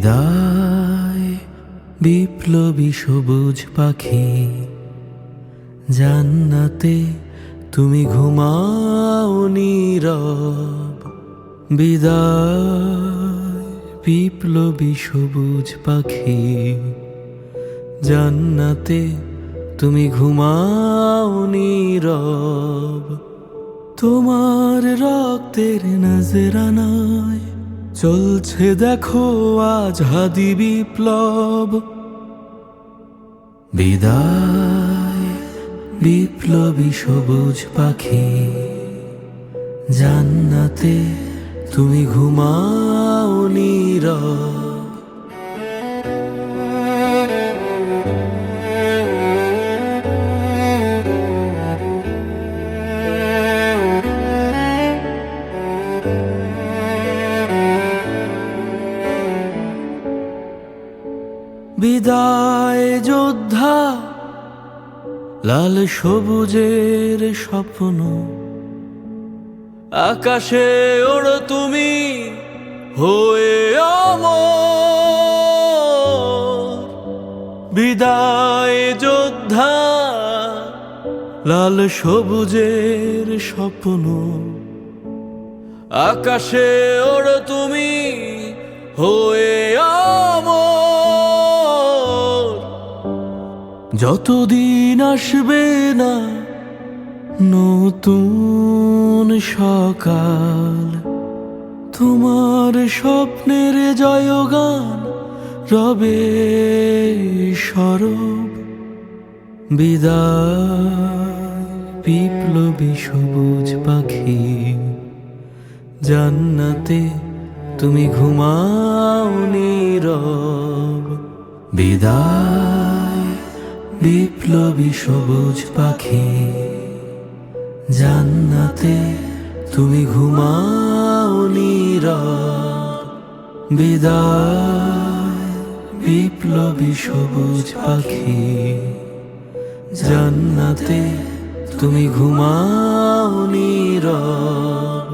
বিদায় বিপ্লবী সবুজ পাখি, জান্নাতে তুমি ঘুমাও নীরব। বিদায় বিপ্লবী সবুজ পাখি, জান্নাতে তুমি ঘুমাও নীরব। তোমার রক্তের নজরানায় চলছে দেখো আজাদি বিপ্লব। বিদায় বিপ্লবী সবুজ পাখি, জান্নাতে তুমি ঘুমাও নীরব। বিদায় যোদ্ধা, লাল সবুজের স্বপ্ন, আকাশে ওড়ো তুমি হয়ে অমর। বিদায় যোদ্ধা, লাল সবুজের স্বপ্ন, আকাশে ওড়ো তুমি হয়ে অমর। যতদিন আসবে না নতুন সকাল, তোমার স্বপ্নের জয়গান রবে সরব। বিদায় বিপ্লবী সবুজ পাখি, জান্নাতে তুমি ঘুমাও নীরব। বিদায় বিপ্লবী সবুজ পাখি, জান্নাতে তুমি ঘুমাও নীরব। বিদায় বিপ্লবী সবুজ পাখি, জান্নাতে তুমি ঘুমাও নীরব।